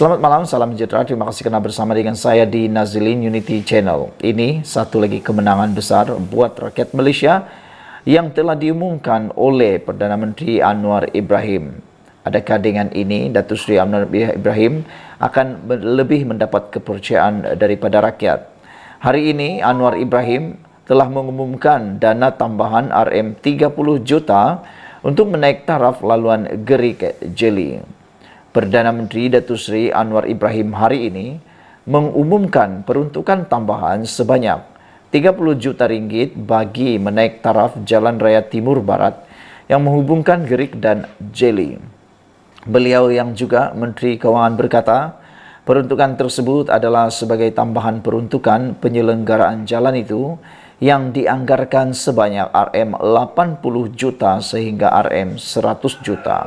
Selamat malam, salam sejahtera. Terima kasih karena bersama dengan saya di Nazilin Unity Channel. Ini satu lagi kemenangan besar buat rakyat Malaysia yang telah diumumkan oleh Perdana Menteri Anwar Ibrahim. Adakah dengan ini Datuk Seri Anwar Ibrahim akan lebih mendapat kepercayaan daripada rakyat? Hari ini Anwar Ibrahim telah mengumumkan dana tambahan RM30 juta untuk menaik taraf laluan Gerik-Jeli. Perdana Menteri Datuk Seri Anwar Ibrahim hari ini mengumumkan peruntukan tambahan sebanyak 30 juta ringgit bagi menaik taraf Jalan Raya Timur Barat yang menghubungkan Gerik dan Jeli. Beliau yang juga Menteri Kewangan berkata, peruntukan tersebut adalah sebagai tambahan peruntukan penyelenggaraan jalan itu yang dianggarkan sebanyak RM80 juta sehingga RM100 juta.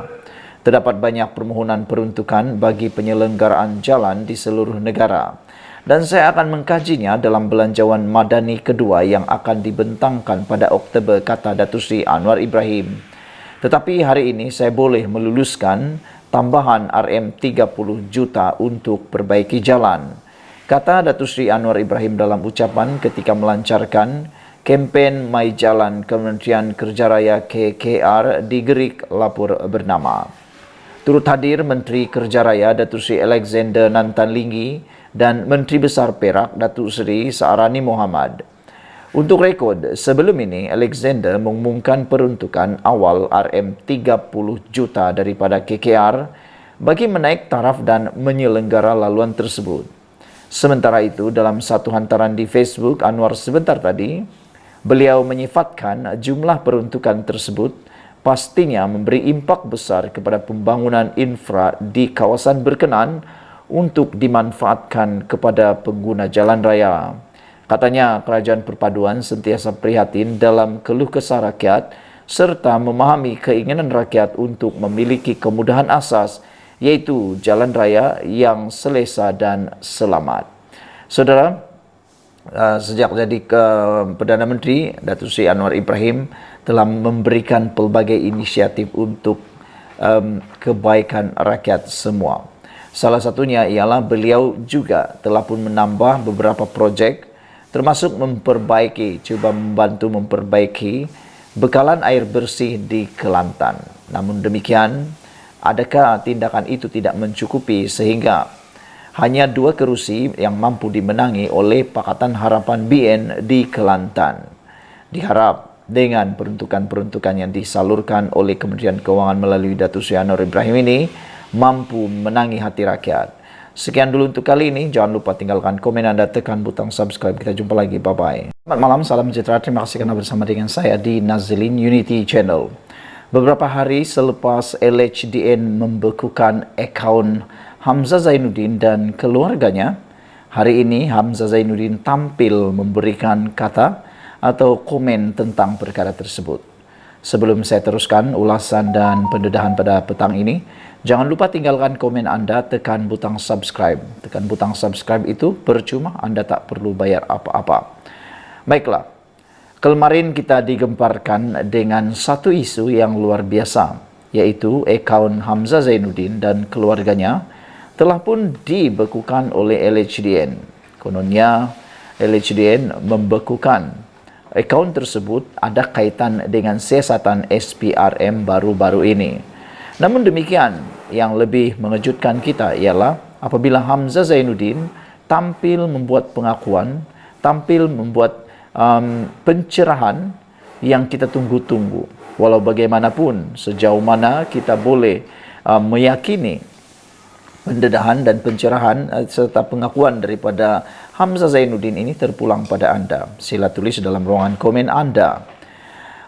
Terdapat banyak permohonan peruntukan bagi penyelenggaraan jalan di seluruh negara dan saya akan mengkajinya dalam belanjawan madani kedua yang akan dibentangkan pada Oktober, kata Datuk Seri Anwar Ibrahim. Tetapi hari ini saya boleh meluluskan tambahan RM30 juta untuk perbaiki jalan, kata Datuk Seri Anwar Ibrahim dalam ucapan ketika melancarkan kempen My Jalan Kementerian Kerja Raya KKR di Gerik, Lapur bernama. Turut hadir Menteri Kerja Raya Datuk Seri Alexander Nantan Linggi dan Menteri Besar Perak Datuk Seri Saarani Mohamad. Untuk rekod, sebelum ini Alexander mengumumkan peruntukan awal RM30 juta daripada KKR bagi menaik taraf dan menyelenggara laluan tersebut. Sementara itu, dalam satu hantaran di Facebook Anwar sebentar tadi, beliau menyifatkan jumlah peruntukan tersebut pastinya memberi impak besar kepada pembangunan infra di kawasan berkenan untuk dimanfaatkan kepada pengguna jalan raya. Katanya, kerajaan perpaduan sentiasa prihatin dalam keluh kesah rakyat serta memahami keinginan rakyat untuk memiliki kemudahan asas, yaitu jalan raya yang selesa dan selamat. Saudara, sejak jadi Perdana Menteri, Datuk Seri Anwar Ibrahim telah memberikan pelbagai inisiatif untuk kebaikan rakyat semua. Salah satunya ialah beliau juga telah pun menambah beberapa projek termasuk cuba membantu memperbaiki bekalan air bersih di Kelantan. Namun demikian, adakah tindakan itu tidak mencukupi sehingga hanya 2 kerusi yang mampu dimenangi oleh Pakatan Harapan BN di Kelantan? Diharap dengan peruntukan-peruntukan yang disalurkan oleh Kementerian Kewangan melalui Datuk Seri Anwar Ibrahim ini mampu menangi hati rakyat. Sekian dulu untuk kali ini. Jangan lupa tinggalkan komen Anda, tekan butang subscribe. Kita jumpa lagi. Bye-bye. Selamat malam, salam sejahtera. Terima kasih karena bersama dengan saya di Nazilin Unity Channel. Beberapa hari selepas LHDN membekukan akaun Hamzah Zainuddin dan keluarganya, hari ini Hamzah Zainuddin tampil memberikan kata atau komen tentang perkara tersebut. Sebelum saya teruskan ulasan dan pendedahan pada petang ini, jangan lupa tinggalkan komen Anda, tekan butang subscribe. Tekan butang subscribe itu percuma, Anda tak perlu bayar apa-apa. Baiklah, kemarin kita digemparkan dengan satu isu yang luar biasa, yaitu akaun Hamzah Zainuddin dan keluarganya telah pun dibekukan oleh LHDN. Kononnya LHDN membekukan akaun tersebut ada kaitan dengan siasatan SPRM baru-baru ini. Namun demikian, yang lebih mengejutkan kita ialah apabila Hamzah Zainuddin tampil membuat pengakuan, tampil membuat pencerahan yang kita tunggu-tunggu. Walau bagaimanapun, sejauh mana kita boleh meyakini pendedahan dan pencerahan serta pengakuan daripada Hamzah Zainuddin ini terpulang pada Anda. Sila tulis dalam ruangan komen Anda.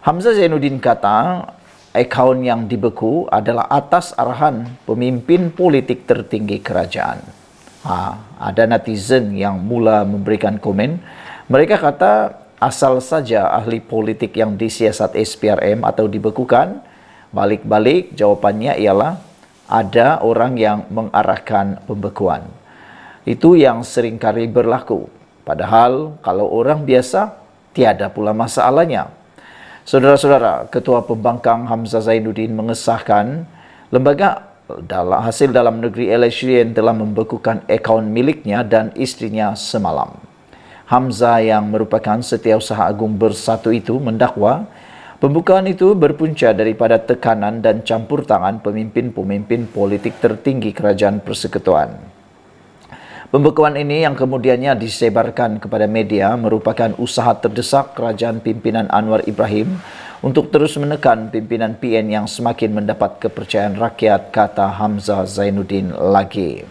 Hamzah Zainuddin kata akaun yang dibeku adalah atas arahan pemimpin politik tertinggi kerajaan. Ada netizen yang mula memberikan komen. Mereka kata asal saja ahli politik yang disiasat SPRM atau dibekukan. Balik-balik jawapannya ialah ada orang yang mengarahkan pembekuan. Itu yang seringkali berlaku. Padahal kalau orang biasa, tiada pula masalahnya. Saudara-saudara, Ketua Pembangkang Hamzah Zainuddin mengesahkan lembaga hasil dalam negeri Al-Syrian telah membekukan akaun miliknya dan istrinya semalam. Hamzah yang merupakan Setiausaha Agung Bersatu itu mendakwa pembukaan itu berpunca daripada tekanan dan campur tangan pemimpin-pemimpin politik tertinggi Kerajaan Persekutuan. Pembekuan ini yang kemudiannya disebarkan kepada media merupakan usaha terdesak kerajaan pimpinan Anwar Ibrahim untuk terus menekan pimpinan PN yang semakin mendapat kepercayaan rakyat, kata Hamzah Zainuddin lagi.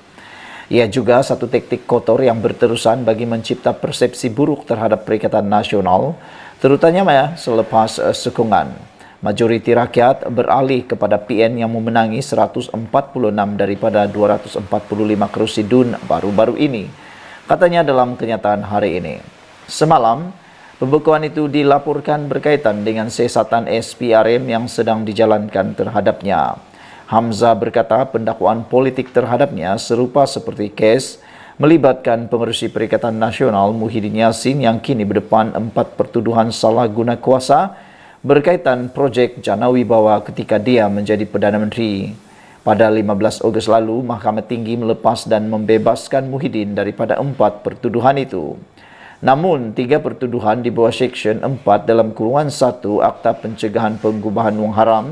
Ia juga satu taktik kotor yang berterusan bagi mencipta persepsi buruk terhadap Perikatan Nasional, terutama selepas sokongan majoriti rakyat beralih kepada PN yang memenangi 146 daripada 245 kerusi DUN baru-baru ini, katanya dalam kenyataan hari ini. Semalam, pembekuan itu dilaporkan berkaitan dengan siasatan SPRM yang sedang dijalankan terhadapnya. Hamzah berkata pendakwaan politik terhadapnya serupa seperti kes melibatkan pengerusi Perikatan Nasional Muhyiddin Yassin yang kini berdepan 4 pertuduhan salah guna kuasa berkaitan projek Jana Wibawa ketika dia menjadi Perdana Menteri. Pada 15 Ogos lalu, Mahkamah Tinggi melepas dan membebaskan Muhyiddin daripada 4 pertuduhan itu. Namun, 3 pertuduhan di bawah Seksyen 4 dalam kurungan 1 Akta Pencegahan Pengubahan Wang Haram,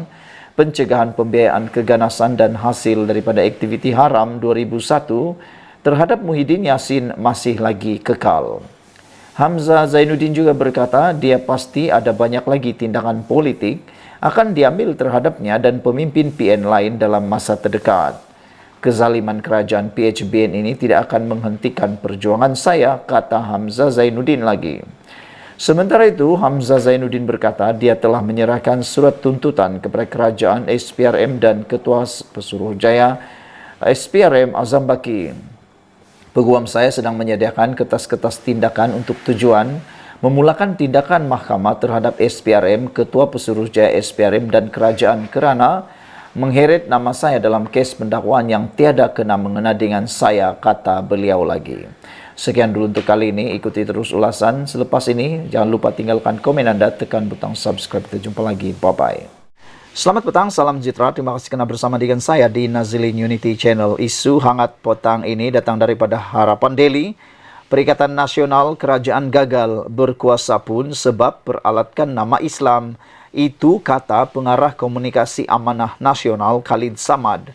Pencegahan Pembiayaan Keganasan dan Hasil daripada Aktiviti Haram 2001 terhadap Muhyiddin Yassin masih lagi kekal. Hamzah Zainuddin juga berkata dia pasti ada banyak lagi tindakan politik akan diambil terhadapnya dan pemimpin PN lain dalam masa terdekat. Kezaliman kerajaan PHBN ini tidak akan menghentikan perjuangan saya, kata Hamzah Zainuddin lagi. Sementara itu, Hamzah Zainuddin berkata dia telah menyerahkan surat tuntutan kepada kerajaan SPRM dan Ketua Pesuruhjaya SPRM Azam Baki. Peguam saya sedang menyediakan kertas-kertas tindakan untuk tujuan memulakan tindakan mahkamah terhadap SPRM, Ketua Pesuruhjaya SPRM dan kerajaan kerana mengheret nama saya dalam kes pendakwaan yang tiada kena mengena dengan saya, kata beliau lagi. Sekian dulu untuk kali ini. Ikuti terus ulasan selepas ini. Jangan lupa tinggalkan komen Anda, tekan butang subscribe. Kita jumpa lagi. Bye-bye. Selamat petang, salam sejahtera. Terima kasih kerana bersama dengan saya di Nazilin Unity Channel. Isu hangat petang ini datang daripada Harapan Daily. Perikatan Nasional Kerajaan gagal berkuasa pun sebab peralatkan nama Islam. Itu kata pengarah komunikasi Amanah Nasional Khalid Samad.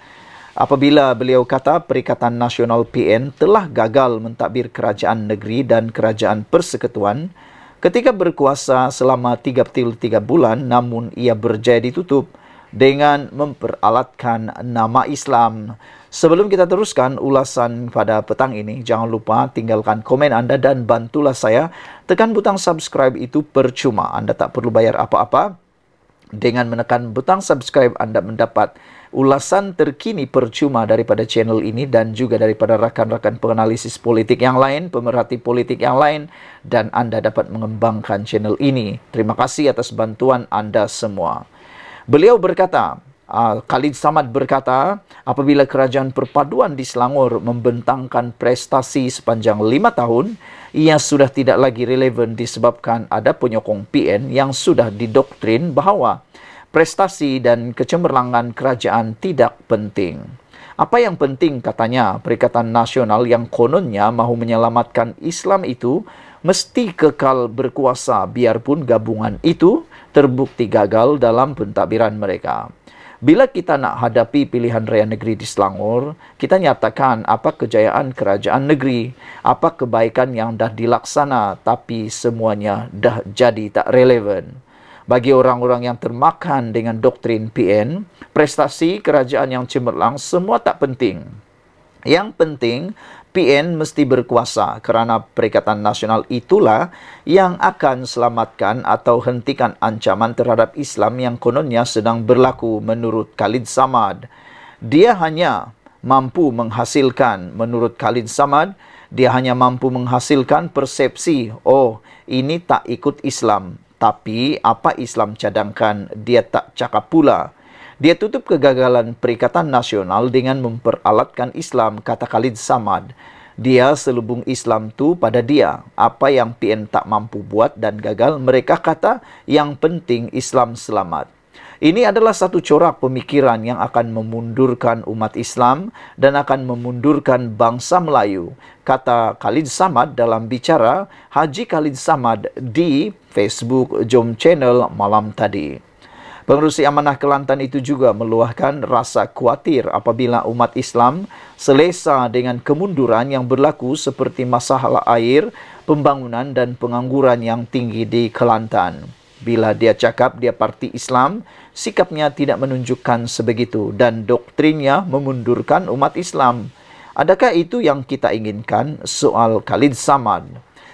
Apabila beliau kata Perikatan Nasional PN telah gagal mentadbir kerajaan negeri dan kerajaan persekutuan ketika berkuasa selama 33 bulan, namun ia berjaya ditutup dengan memperalatkan nama Islam. Sebelum kita teruskan ulasan pada petang ini, jangan lupa tinggalkan komen Anda dan bantulah saya. Tekan butang subscribe, itu percuma. Anda tak perlu bayar apa-apa. Dengan menekan butang subscribe, Anda mendapat ulasan terkini percuma daripada channel ini dan juga daripada rakan-rakan penganalisis politik yang lain, pemerhati politik yang lain, dan Anda dapat mengembangkan channel ini. Terima kasih atas bantuan Anda semua. Beliau berkata, Khalid Samad berkata, apabila kerajaan perpaduan di Selangor membentangkan prestasi sepanjang 5 tahun, ia sudah tidak lagi relevan disebabkan ada penyokong PN yang sudah didoktrin bahawa prestasi dan kecemerlangan kerajaan tidak penting. Apa yang penting, katanya, Perikatan Nasional yang kononnya mahu menyelamatkan Islam itu mesti kekal berkuasa biarpun gabungan itu terbukti gagal dalam pentadbiran mereka. Bila kita nak hadapi pilihan raya negeri di Selangor, kita nyatakan apa kejayaan kerajaan negeri, apa kebaikan yang dah dilaksana, tapi semuanya dah jadi tak relevan. Bagi orang-orang yang termakan dengan doktrin PN, prestasi kerajaan yang cemerlang semua tak penting. Yang penting, PN mesti berkuasa kerana Perikatan Nasional itulah yang akan selamatkan atau hentikan ancaman terhadap Islam yang kononnya sedang berlaku menurut Khalid Samad. Dia hanya mampu menghasilkan, menurut Khalid Samad, dia hanya mampu menghasilkan persepsi, oh ini tak ikut Islam. Tapi apa Islam cadangkan, dia tak cakap pula. Dia tutup kegagalan Perikatan Nasional dengan memperalatkan Islam, kata Khalid Samad. Dia selubung Islam tu pada dia. Apa yang PN tak mampu buat dan gagal, mereka kata yang penting Islam selamat. Ini adalah satu corak pemikiran yang akan memundurkan umat Islam dan akan memundurkan bangsa Melayu, kata Khalid Samad dalam bicara Haji Khalid Samad di Facebook Jom Channel malam tadi. Pengerusi Amanah Kelantan itu juga meluahkan rasa khawatir apabila umat Islam selesa dengan kemunduran yang berlaku seperti masalah air, pembangunan dan pengangguran yang tinggi di Kelantan. Bila dia cakap dia parti Islam, sikapnya tidak menunjukkan sebegitu dan doktrinnya memundurkan umat Islam. Adakah itu yang kita inginkan? Soal Khalid Samad.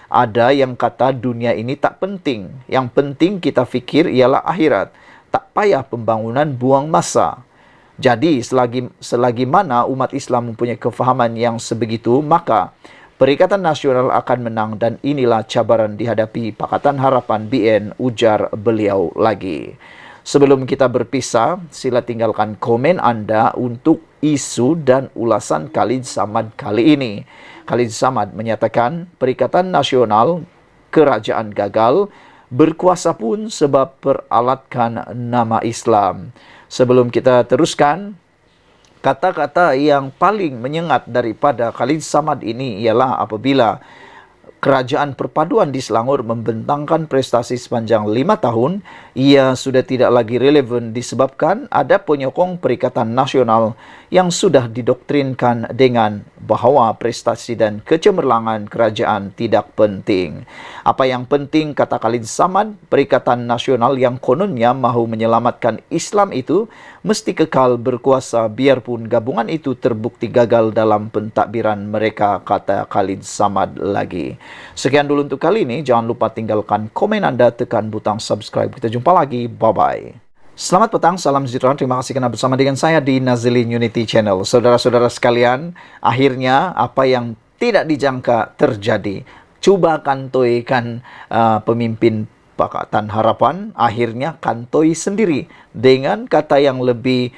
Ada yang kata dunia ini tak penting. Yang penting kita fikir ialah akhirat. Tak payah pembangunan, buang masa. Jadi selagi mana umat Islam mempunyai kefahaman yang sebegitu, maka Perikatan Nasional akan menang dan inilah cabaran dihadapi Pakatan Harapan BN, ujar beliau lagi. Sebelum kita berpisah, sila tinggalkan komen anda untuk isu dan ulasan Khalid Samad kali ini. Khalid Samad menyatakan Perikatan Nasional kerajaan gagal, berkuasa pun sebab peralatkan nama Islam. Sebelum kita teruskan, kata-kata yang paling menyengat daripada Khalid Samad ini ialah apabila Kerajaan Perpaduan di Selangor membentangkan prestasi sepanjang 5 tahun, ia sudah tidak lagi relevan disebabkan ada penyokong Perikatan Nasional yang sudah didoktrinkan dengan bahawa prestasi dan kecemerlangan kerajaan tidak penting. Apa yang penting, kata Khalid Samad, Perikatan Nasional yang kononnya mahu menyelamatkan Islam itu mesti kekal berkuasa biarpun gabungan itu terbukti gagal dalam pentadbiran mereka, kata Khalid Samad lagi. Sekian dulu untuk kali ini. Jangan lupa tinggalkan komen anda, tekan butang subscribe. Kita jumpa lagi. Bye-bye. Selamat petang, salam sejahtera. Terima kasih kerana bersama dengan saya di Nazilin Unity Channel. Saudara-saudara sekalian, akhirnya apa yang tidak dijangka terjadi. Cuba kantoikan pemimpin Pakatan Harapan, akhirnya kantoi sendiri dengan kata yang lebih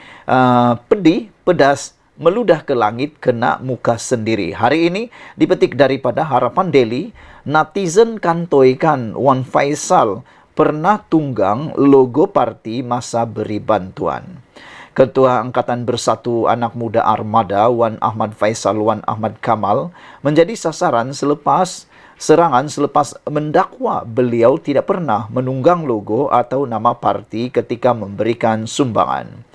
pedih, pedas, meludah ke langit, kena muka sendiri. Hari ini dipetik daripada Harapan Daily, netizen kantoikan Wan Faisal pernah tunggang logo parti masa beri bantuan. Ketua Angkatan Bersatu Anak Muda Armada Wan Ahmad Faisal Wan Ahmad Kamal menjadi sasaran serangan selepas mendakwa beliau tidak pernah menunggang logo atau nama parti ketika memberikan sumbangan.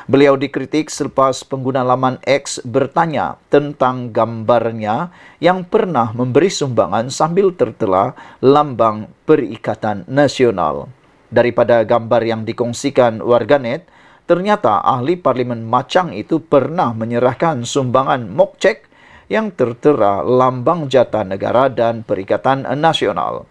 Beliau dikritik selepas pengguna laman X bertanya tentang gambarnya yang pernah memberi sumbangan sambil tertera lambang Perikatan Nasional. Daripada gambar yang dikongsikan warganet, ternyata ahli parlimen Machang itu pernah menyerahkan sumbangan mock check yang tertera lambang Jata Negara dan Perikatan Nasional.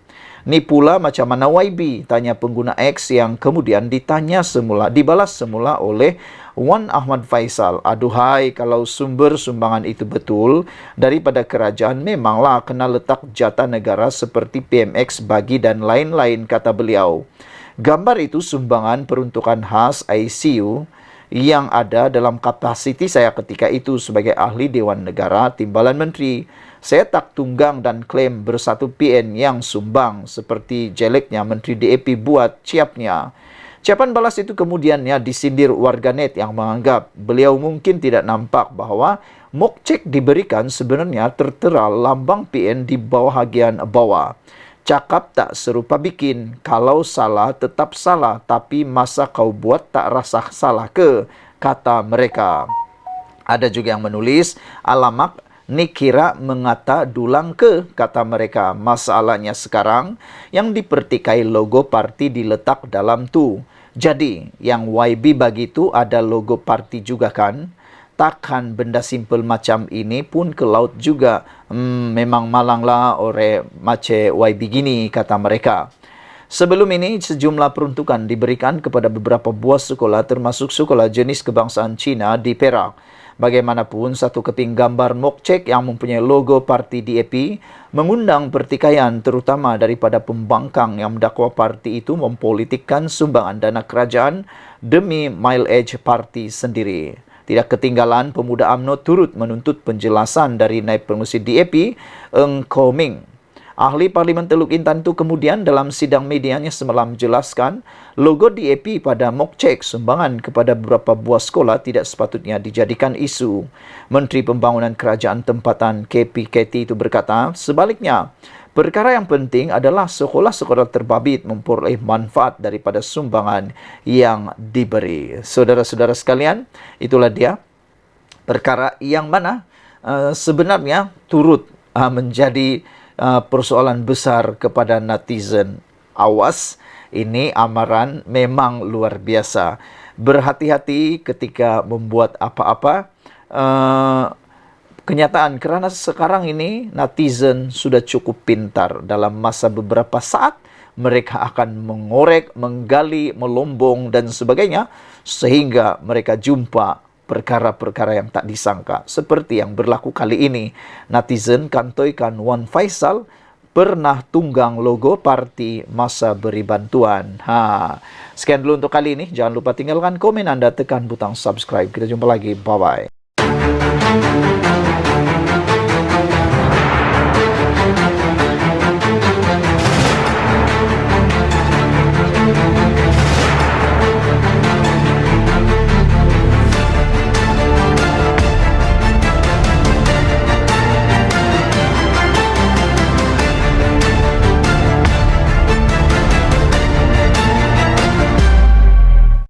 Ni pula macam mana YB, tanya pengguna X yang kemudian dibalas semula oleh Wan Ahmad Faisal. Aduhai, kalau sumber sumbangan itu betul daripada kerajaan, memanglah kena letak Jata Negara seperti PMX bagi dan lain-lain, kata beliau. Gambar itu sumbangan peruntukan khas ICU yang ada dalam kapasiti saya ketika itu sebagai ahli Dewan Negara Timbalan Menteri. Saya tak tunggang dan klaim bersatu PN yang sumbang seperti jeleknya Menteri DAP buat ciapnya. Ucapan balas itu kemudiannya disindir warganet yang menganggap beliau mungkin tidak nampak bahawa mock check diberikan sebenarnya tertera lambang PN di bahagian bawah. Cakap tak serupa bikin, kalau salah tetap salah, tapi masa kau buat tak rasa salah ke, kata mereka. Ada juga yang menulis, alamak, ni kira mengata dulang ke, kata mereka. Masalahnya sekarang, yang dipertikai logo parti diletak dalam tu. Jadi, yang YB bagi tu ada logo parti juga kan? Takkan benda simple macam ini pun ke laut juga. Memang malanglah orang macam YB gini, kata mereka. Sebelum ini, sejumlah peruntukan diberikan kepada beberapa buah sekolah termasuk sekolah jenis kebangsaan Cina di Perak. Bagaimanapun, satu keping gambar mock check yang mempunyai logo parti DAP mengundang pertikaian terutama daripada pembangkang yang mendakwa parti itu mempolitikkan sumbangan dana kerajaan demi mileage parti sendiri. Tidak ketinggalan, pemuda UMNO turut menuntut penjelasan dari Naib Pengerusi DAP, Eng Koming. Ahli Parlimen Teluk Intan itu kemudian dalam sidang medianya semalam jelaskan logo DAP pada mock check sumbangan kepada beberapa buah sekolah tidak sepatutnya dijadikan isu. Menteri Pembangunan Kerajaan Tempatan KPKT itu berkata, sebaliknya, perkara yang penting adalah sekolah-sekolah terbabit memperoleh manfaat daripada sumbangan yang diberi. Saudara-saudara sekalian, itulah dia perkara yang mana sebenarnya turut menjadi persoalan besar kepada netizen. Awas, ini amaran memang luar biasa. Berhati-hati ketika membuat apa-apa. Kenyataan, kerana sekarang ini netizen sudah cukup pintar. Dalam masa beberapa saat, mereka akan mengorek, menggali, melombong dan sebagainya, sehingga mereka jumpa perkara-perkara yang tak disangka. Seperti yang berlaku kali ini. Netizen kantoikan Wan Faisal pernah tunggang logo parti masa beri bantuan. Sekian dulu untuk kali ini. Jangan lupa tinggalkan komen Anda, tekan butang subscribe. Kita jumpa lagi. Bye-bye.